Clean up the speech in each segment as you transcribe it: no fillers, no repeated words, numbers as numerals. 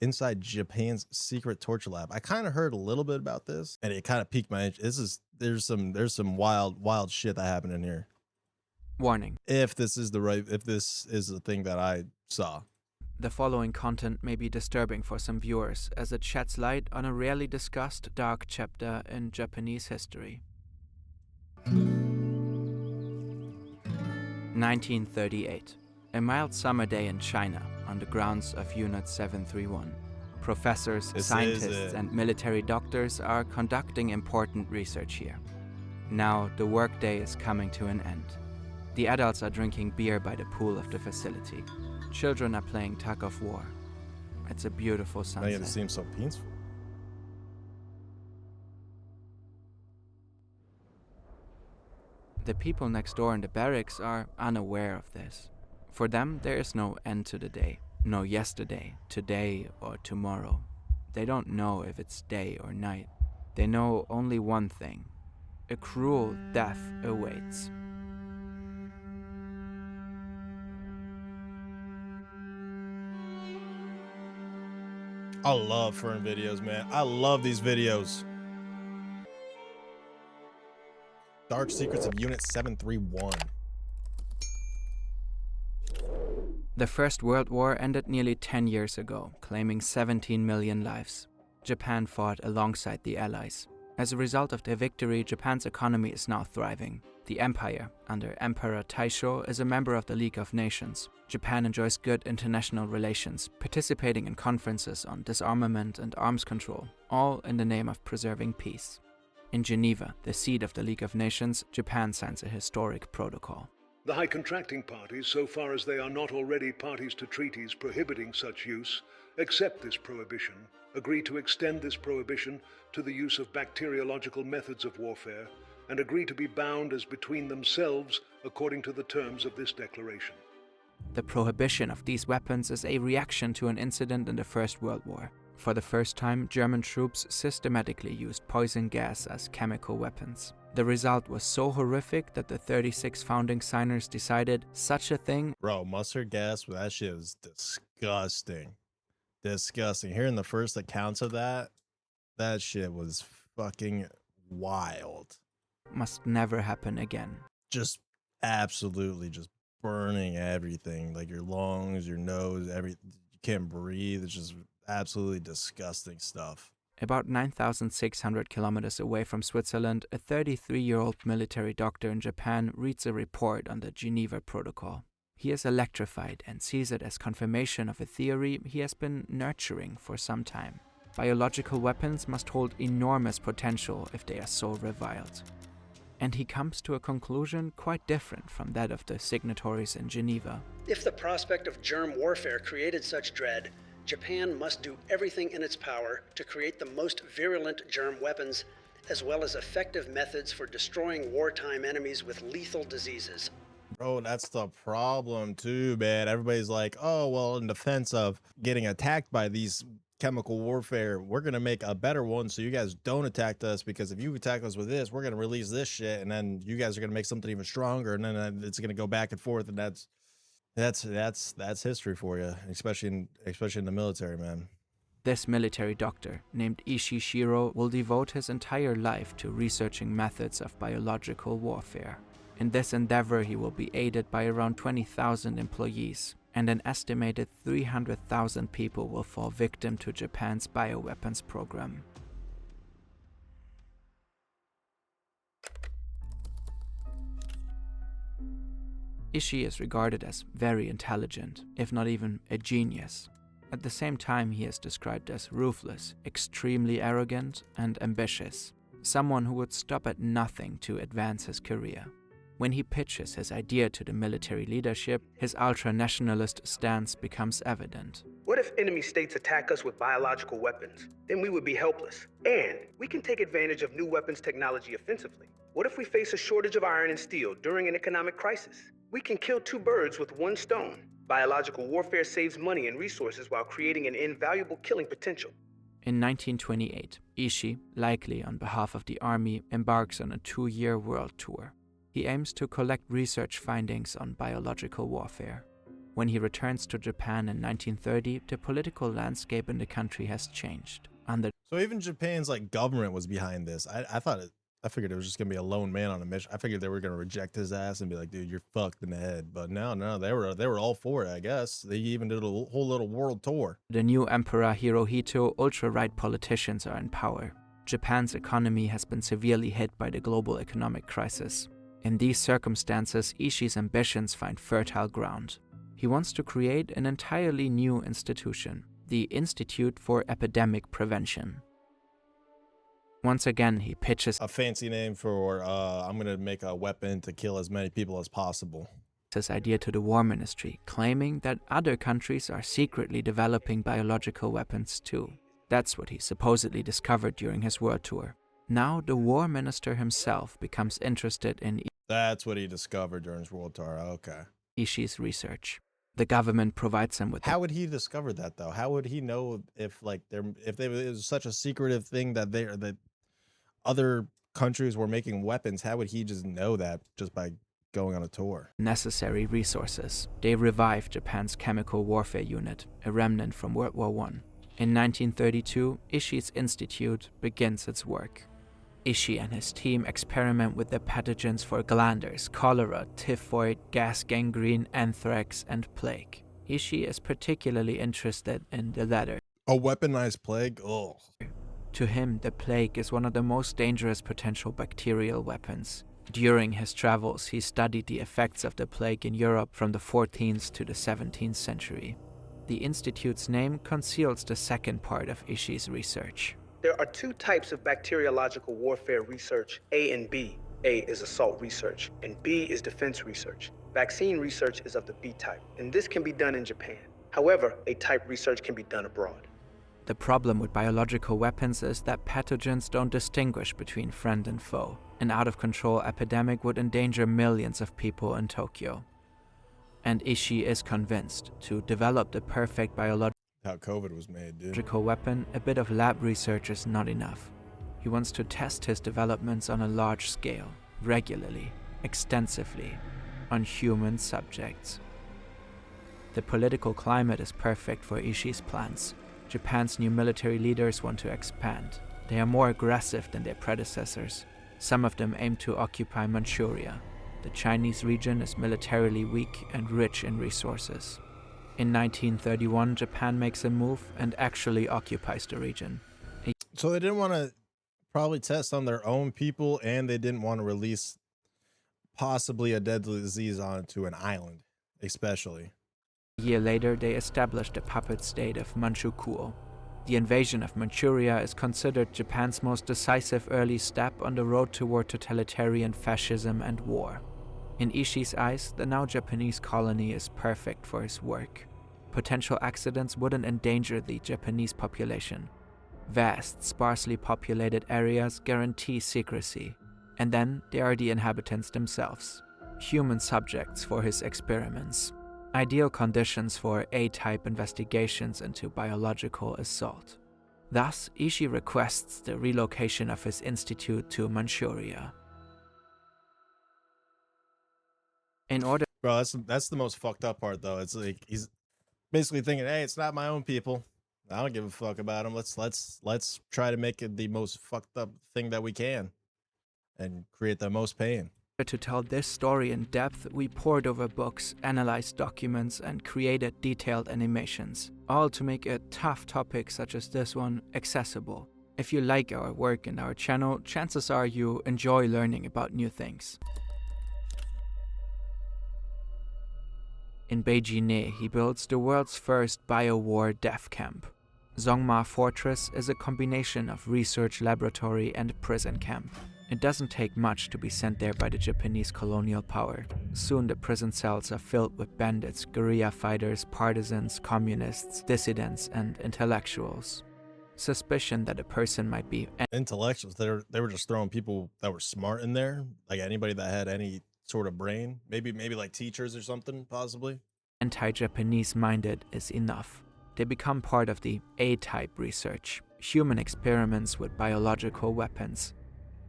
inside Japan's secret torture lab. I kind of heard a little bit about this, and it kind of piqued my interest. There's some wild shit that happened in here. Warning. If this is the thing that I saw. The following content may be disturbing for some viewers, as it sheds light on a rarely discussed dark chapter in Japanese history. 1938. A mild summer day in China on the grounds of Unit 731. Professors, scientists, and military doctors are conducting important research here. Now the workday is coming to an end. The adults are drinking beer by the pool of the facility. Children are playing tug of war. It's a beautiful sunset. It seems so peaceful. The people next door in the barracks are unaware of this. For them, there is no end to the day. No yesterday, today, or tomorrow. They don't know if it's day or night. They know only one thing. A cruel death awaits. I love Fern videos, man. I love these videos. Dark Secrets of Unit 731. The First World War ended nearly 10 years ago, claiming 17 million lives. Japan fought alongside the Allies. As a result of their victory, Japan's economy is now thriving. The empire, under Emperor Taisho, is a member of the League of Nations. Japan enjoys good international relations, participating in conferences on disarmament and arms control, all in the name of preserving peace. In Geneva, the seat of the League of Nations, Japan signs a historic protocol. The high contracting parties, so far as they are not already parties to treaties prohibiting such use, accept this prohibition, agree to extend this prohibition to the use of bacteriological methods of warfare, and agree to be bound as between themselves according to the terms of this declaration. The prohibition of these weapons is a reaction to an incident in the First World War. For the first time, German troops systematically used poison gas as chemical weapons. The result was so horrific that the 36 founding signers decided such a thing. Bro, mustard gas, that shit was disgusting. Disgusting. Hearing the first accounts of that shit was fucking wild. Must never happen again. Just absolutely just burning everything, like your lungs, your nose, everything. You can't breathe. It's just absolutely disgusting stuff. About 9,600 kilometers away from Switzerland, a 33-year-old military doctor in Japan reads a report on the Geneva Protocol. He is electrified and sees it as confirmation of a theory he has been nurturing for some time. Biological weapons must hold enormous potential if they are so reviled. And he comes to a conclusion quite different from that of the signatories in Geneva. If the prospect of germ warfare created such dread, Japan must do everything in its power to create the most virulent germ weapons, as well as effective methods for destroying wartime enemies with lethal diseases. Bro, that's the problem too, man. Everybody's like, oh, well, in defense of getting attacked by these chemical warfare, we're going to make a better one so you guys don't attack us, because if you attack us with this, we're going to release this shit, and then you guys are going to make something even stronger, and then it's going to go back and forth, and that's history for you, especially in the military, man. This military doctor, named Ishii Shiro, will devote his entire life to researching methods of biological warfare. In this endeavor, he will be aided by around 20,000 employees, and an estimated 300,000 people will fall victim to Japan's bioweapons program. Ishii is regarded as very intelligent, if not even a genius. At the same time, he is described as ruthless, extremely arrogant, and ambitious. Someone who would stop at nothing to advance his career. When he pitches his idea to the military leadership, his ultra-nationalist stance becomes evident. What if enemy states attack us with biological weapons? Then we would be helpless. And we can take advantage of new weapons technology offensively. What if we face a shortage of iron and steel during an economic crisis? We can kill two birds with one stone. Biological warfare saves money and resources while creating an invaluable killing potential. In 1928, Ishii, likely on behalf of the army, embarks on a 2-year world tour. He aims to collect research findings on biological warfare. When he returns to Japan in 1930, the political landscape in the country has changed. Under So even Japan's like government was behind this. I figured it was just gonna be a lone man on a mission. I figured they were gonna reject his ass and be like, dude, you're fucked in the head. But no, they were all for it, I guess. They even did a whole little world tour. the new Emperor Hirohito, ultra-right politicians are in power. Japan's economy has been severely hit by the global economic crisis. In these circumstances, Ishii's ambitions find fertile ground. He wants to create an entirely new institution, the Institute for Epidemic Prevention. Once again, he pitches A fancy name for I'm gonna make a weapon to kill as many people as possible. his idea to the War Ministry, claiming that other countries are secretly developing biological weapons too. That's what he supposedly discovered during his world tour. Now the War Minister himself becomes interested in That's what he discovered during his world tour. Okay. Ishii's research. The government provides him with How would he discover that though? How would he know if it was such a secretive thing that other countries were making weapons? How would he just know that just by going on a tour? necessary resources. They revived Japan's chemical warfare unit, a remnant from World War I. In 1932, Ishii's institute begins its work. Ishii and his team experiment with the pathogens for glanders, cholera, typhoid, gas gangrene, anthrax, and plague. Ishii is particularly interested in the latter. A weaponized plague? Oh. To him, the plague is one of the most dangerous potential bacterial weapons. During his travels, he studied the effects of the plague in Europe from the 14th to the 17th century. The institute's name conceals the second part of Ishii's research. There are two types of bacteriological warfare research, A and B. A is assault research, and B is defense research. Vaccine research is of the B type, and this can be done in Japan. However, A-type research can be done abroad. The problem with biological weapons is that pathogens don't distinguish between friend and foe. An out-of-control epidemic would endanger millions of people in Tokyo. And Ishii is convinced to develop the perfect biological How COVID was made, dude. weapon, a bit of lab research is not enough. He wants to test his developments on a large scale, regularly, extensively, on human subjects. The political climate is perfect for Ishii's plans. Japan's new military leaders want to expand. They are more aggressive than their predecessors. Some of them aim to occupy Manchuria. The Chinese region is militarily weak and rich in resources. In 1931, Japan makes a move and actually occupies the region. So they didn't want to probably test on their own people, and they didn't want to release possibly a deadly disease onto an island, especially. A year later, they established the puppet state of Manchukuo. The invasion of Manchuria is considered Japan's most decisive early step on the road toward totalitarian fascism and war. In Ishii's eyes, the now Japanese colony is perfect for his work. Potential accidents wouldn't endanger the Japanese population. Vast, sparsely populated areas guarantee secrecy. And then there are the inhabitants themselves, human subjects for his experiments. Ideal conditions for A-type investigations into biological assault. Thus, Ishii requests the relocation of his institute to Manchuria. In order Bro, that's the most fucked up part though. It's like he's basically thinking, hey, it's not my own people. I don't give a fuck about them. Let's try to make it the most fucked up thing that we can and create the most pain. to tell this story in depth, we pored over books, analyzed documents, and created detailed animations, all to make a tough topic such as this one accessible. If you like our work and our channel, chances are you enjoy learning about new things. In Beijing, he builds the world's first bio-war death camp. Zongma Fortress is a combination of research laboratory and prison camp. It doesn't take much to be sent there by the Japanese colonial power. Soon the prison cells are filled with bandits, guerrilla fighters, partisans, communists, dissidents, and intellectuals. Suspicion that a person might be Intellectuals, they were just throwing people that were smart in there, like anybody that had any sort of brain, maybe like teachers or something, possibly. Anti-Japanese minded is enough. They become part of the A-type research, human experiments with biological weapons.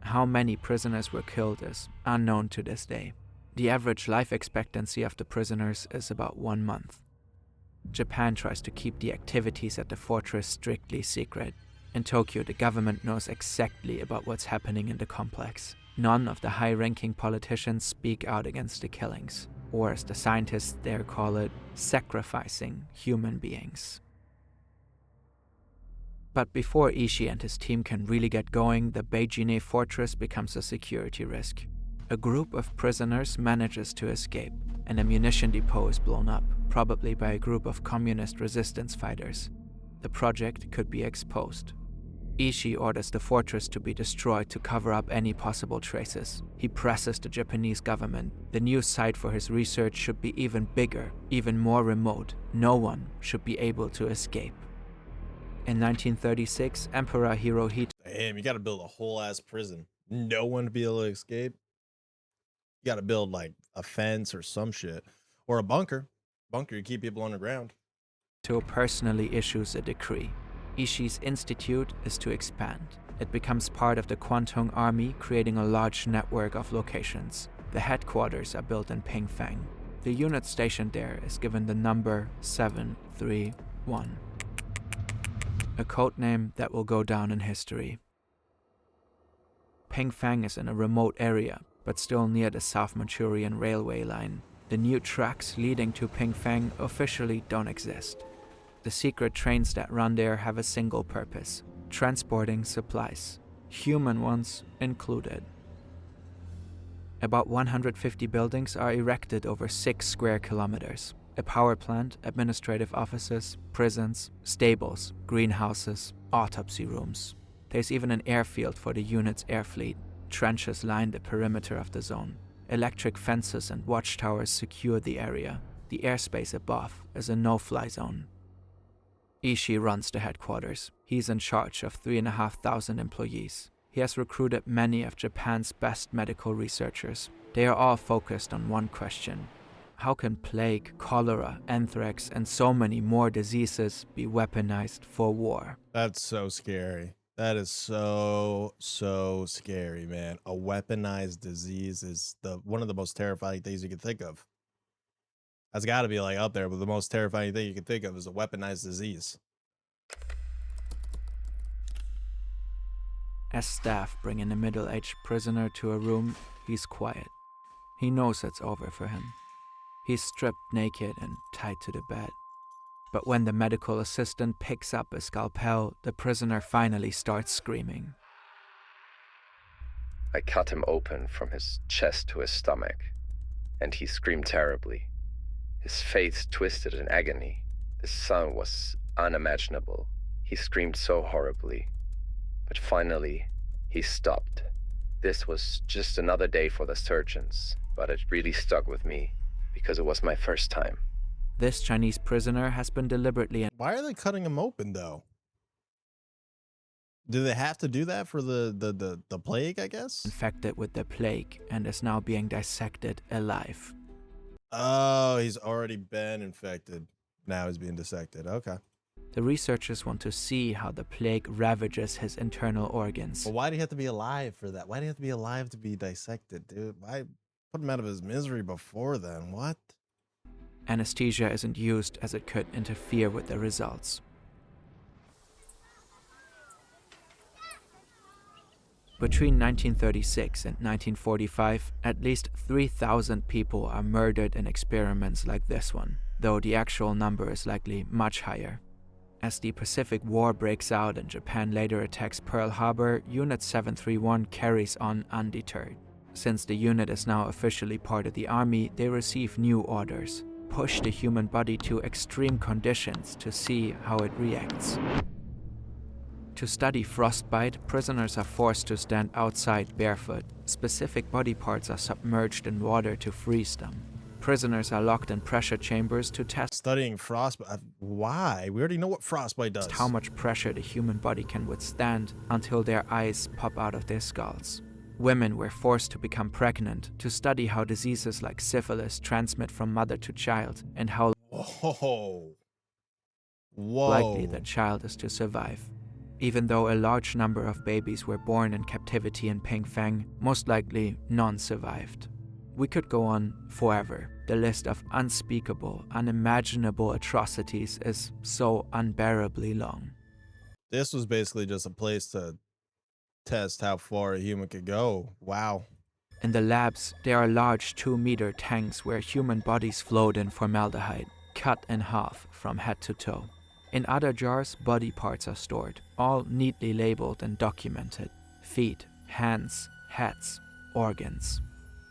How many prisoners were killed is unknown to this day. The average life expectancy of the prisoners is about 1 month. Japan tries to keep the activities at the fortress strictly secret. In Tokyo, the government knows exactly about what's happening in the complex. None of the high-ranking politicians speak out against the killings, or as the scientists there call it, sacrificing human beings. But before Ishii and his team can really get going, the Beijing fortress becomes a security risk. A group of prisoners manages to escape. An ammunition depot is blown up, probably by a group of communist resistance fighters. The project could be exposed. Ishii orders the fortress to be destroyed to cover up any possible traces. He presses the Japanese government. The new site for his research should be even bigger, even more remote. No one should be able to escape. In 1936, Emperor Hirohito... Damn, you gotta build a whole ass prison. No one to be able to escape. You gotta build like a fence or some shit. Or a bunker. Bunker, you keep people underground. personally issues a decree. Ishii's institute is to expand. It becomes part of the Kwantung Army, creating a large network of locations. The headquarters are built in Pingfang. The unit stationed there is given the number 731, a codename that will go down in history. Pingfang is in a remote area, but still near the South Manchurian railway line. The new tracks leading to Pingfang officially don't exist. The secret trains that run there have a single purpose: transporting supplies, human ones included. About 150 buildings are erected over 6 square kilometers. A power plant, administrative offices, prisons, stables, greenhouses, autopsy rooms. There's even an airfield for the unit's air fleet. Trenches line the perimeter of the zone. Electric fences and watchtowers secure the area. The airspace above is a no-fly zone. Ishii runs the headquarters. He's in charge of 3,500 employees. He has recruited many of Japan's best medical researchers. They are all focused on one question: how can plague, cholera, anthrax, and so many more diseases be weaponized for war? That's so scary. That is so scary, man. A weaponized disease is one of the most terrifying things you can think of. That's got to be like up there, but the most terrifying thing you can think of is a weaponized disease. As staff bring in a middle-aged prisoner to a room, he's quiet. He knows it's over for him. He's stripped naked and tied to the bed. But when the medical assistant picks up a scalpel, the prisoner finally starts screaming. I cut him open from his chest to his stomach, and he screamed terribly. His face twisted in agony. The sound was unimaginable. He screamed so horribly. But finally, he stopped. This was just another day for the surgeons, but it really stuck with me because it was my first time. This Chinese prisoner has been deliberately... Why are they cutting him open, though? Do they have to do that for the plague, I guess? infected with the plague and is now being dissected alive. Oh, he's already been infected. Now he's being dissected. Okay. The researchers want to see how the plague ravages his internal organs. Well, why do you have to be alive for that? Why do you have to be alive to be dissected, dude? Why put him out of his misery before then? What? Anesthesia isn't used as it could interfere with the results. Between 1936 and 1945, at least 3,000 people are murdered in experiments like this one, though the actual number is likely much higher. As the Pacific War breaks out and Japan later attacks Pearl Harbor, Unit 731 carries on undeterred. Since the unit is now officially part of the army, they receive new orders: push the human body to extreme conditions to see how it reacts. To study frostbite, prisoners are forced to stand outside barefoot. Specific body parts are submerged in water to freeze them. Prisoners are locked in pressure chambers to test Studying frostbite. Why? We already know what frostbite does. how much pressure the human body can withstand until their eyes pop out of their skulls. Women were forced to become pregnant to study how diseases like syphilis transmit from mother to child and how Whoa. likely the child is to survive. Even though a large number of babies were born in captivity in Pingfang, most likely none survived. We could go on forever. The list of unspeakable, unimaginable atrocities is so unbearably long. This was basically just a place to test how far a human could go. Wow. In the labs, there are large 2-meter tanks where human bodies float in formaldehyde, cut in half from head to toe. In other jars, body parts are stored, all neatly labeled and documented. Feet, hands, heads, organs.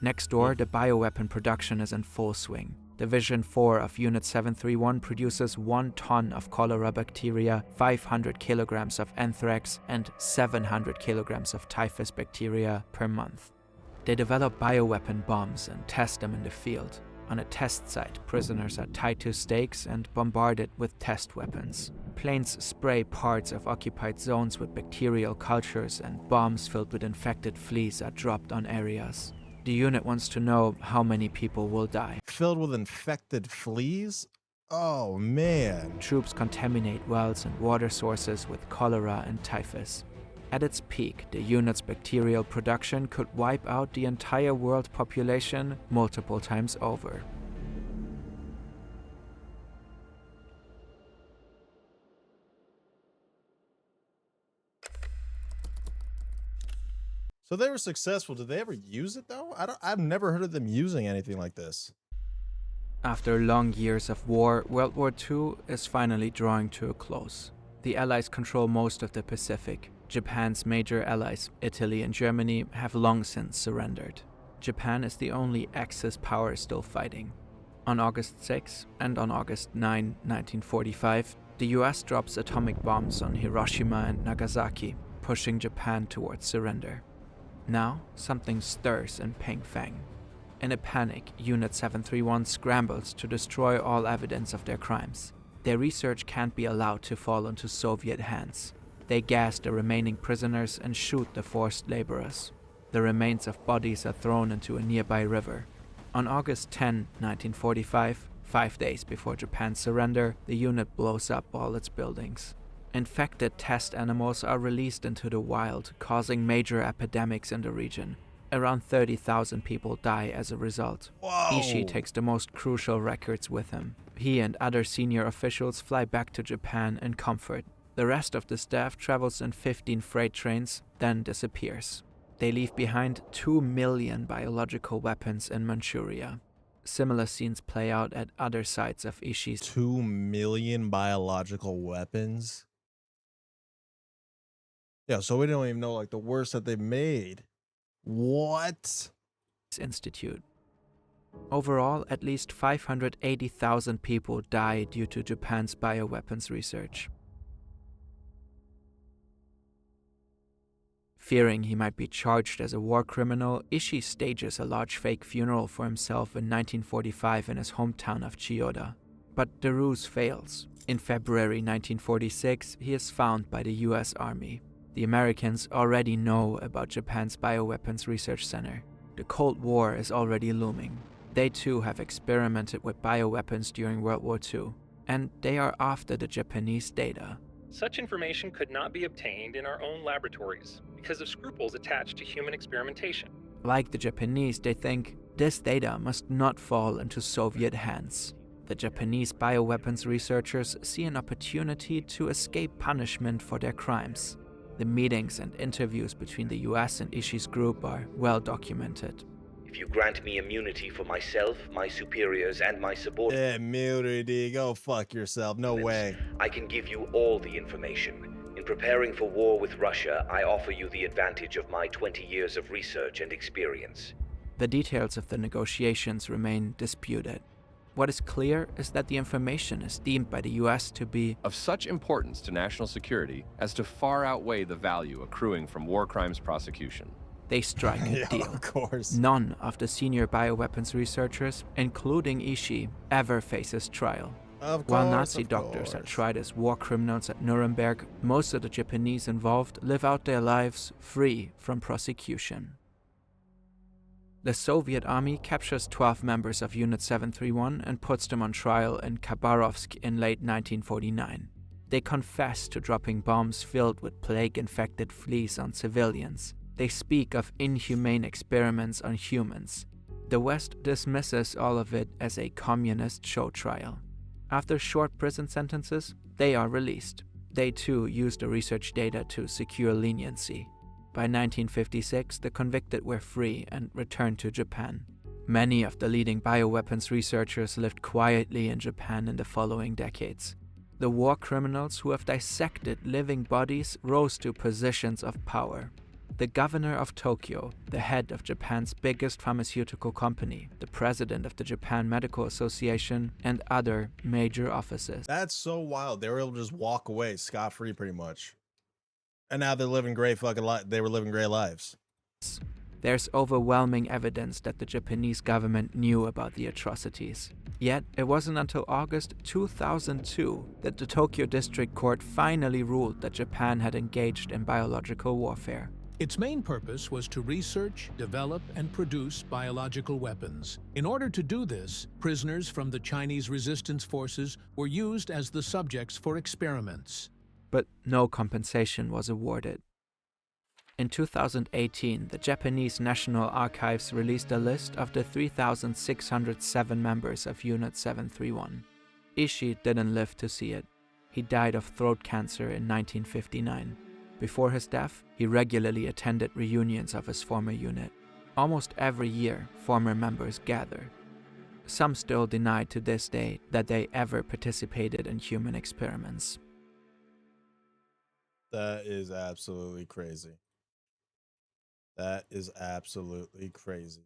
Next door, the bioweapon production is in full swing. Division 4 of Unit 731 produces 1 ton of cholera bacteria, 500 kilograms of anthrax, and 700 kilograms of typhus bacteria per month. They develop bioweapon bombs and test them in the field. On a test site, prisoners are tied to stakes and bombarded with test weapons. Planes spray parts of occupied zones with bacterial cultures, and bombs filled with infected fleas are dropped on areas. The unit wants to know how many people will die. Filled with infected fleas? Oh, man. Troops contaminate wells and water sources with cholera and typhus. At its peak, the unit's bacterial production could wipe out the entire world population multiple times over. So they were successful. Did they ever use it though? I've never heard of them using anything like this. After long years of war, World War II is finally drawing to a close. The Allies control most of the Pacific. Japan's major allies, Italy and Germany, have long since surrendered. Japan is the only Axis power still fighting. On August 6 and on August 9, 1945, the US drops atomic bombs on Hiroshima and Nagasaki, pushing Japan towards surrender. Now, something stirs in Pingfang. In a panic, Unit 731 scrambles to destroy all evidence of their crimes. Their research can't be allowed to fall into Soviet hands. They gas the remaining prisoners and shoot the forced laborers. The remains of bodies are thrown into a nearby river. On August 10, 1945, 5 days before Japan's surrender, the unit blows up all its buildings. Infected test animals are released into the wild, causing major epidemics in the region. Around 30,000 people die as a result. Whoa. Ishii takes the most crucial records with him. He and other senior officials fly back to Japan in comfort. The rest of the staff travels in 15 freight trains, then disappears. They leave behind 2 million biological weapons in Manchuria. Similar scenes play out at other sites of Ishii's 2 million biological weapons? Yeah, so we don't even know like the worst that they've made. What? institute. Overall, at least 580,000 people died due to Japan's bioweapons research. Fearing he might be charged as a war criminal, Ishii stages a large fake funeral for himself in 1945 in his hometown of Chiyoda. But the ruse fails. In February 1946, he is found by the US Army. The Americans already know about Japan's bioweapons research center. The Cold War is already looming. They too have experimented with bioweapons during World War II, and they are after the Japanese data. Such information could not be obtained in our own laboratories because of scruples attached to human experimentation. Like the Japanese, they think this data must not fall into Soviet hands. The Japanese bioweapons researchers see an opportunity to escape punishment for their crimes. The meetings and interviews between the US and Ishii's group are well documented. If you grant me immunity for myself, my superiors, and my subordinates, Immunity, go fuck yourself. No way. I can give you all the information. In preparing for war with Russia, I offer you the advantage of my 20 years of research and experience. The details of the negotiations remain disputed. What is clear is that the information is deemed by the US to be of such importance to national security as to far outweigh the value accruing from war crimes prosecution. they strike a Yeah, deal. of course. None of the senior bioweapons researchers, including Ishii, ever faces trial. Of course, While Nazi of doctors are course. tried as war criminals at Nuremberg, most of the Japanese involved live out their lives free from prosecution. The Soviet army captures 12 members of Unit 731 and puts them on trial in Khabarovsk in late 1949. They confess to dropping bombs filled with plague-infected fleas on civilians. They speak of inhumane experiments on humans. The West dismisses all of it as a communist show trial. After short prison sentences, they are released. They too used the research data to secure leniency. By 1956, the convicted were free and returned to Japan. Many of the leading bioweapons researchers lived quietly in Japan in the following decades. The war criminals who have dissected living bodies rose to positions of power. The governor of Tokyo, the head of Japan's biggest pharmaceutical company, the president of the Japan Medical Association, and other major offices. That's so wild. They were able to just walk away scot-free pretty much. And now they're living great fucking they were living great lives. There's overwhelming evidence that the Japanese government knew about the atrocities. Yet, it wasn't until August 2002 that the Tokyo District Court finally ruled that Japan had engaged in biological warfare. Its main purpose was to research, develop, and produce biological weapons. In order to do this, prisoners from the Chinese resistance forces were used as the subjects for experiments. But no compensation was awarded. In 2018, the Japanese National Archives released a list of the 3,607 members of Unit 731. Ishii didn't live to see it. He died of throat cancer in 1959. Before his death, he regularly attended reunions of his former unit. Almost every year, former members gather. Some still deny to this day that they ever participated in human experiments. That is absolutely crazy. That is absolutely crazy.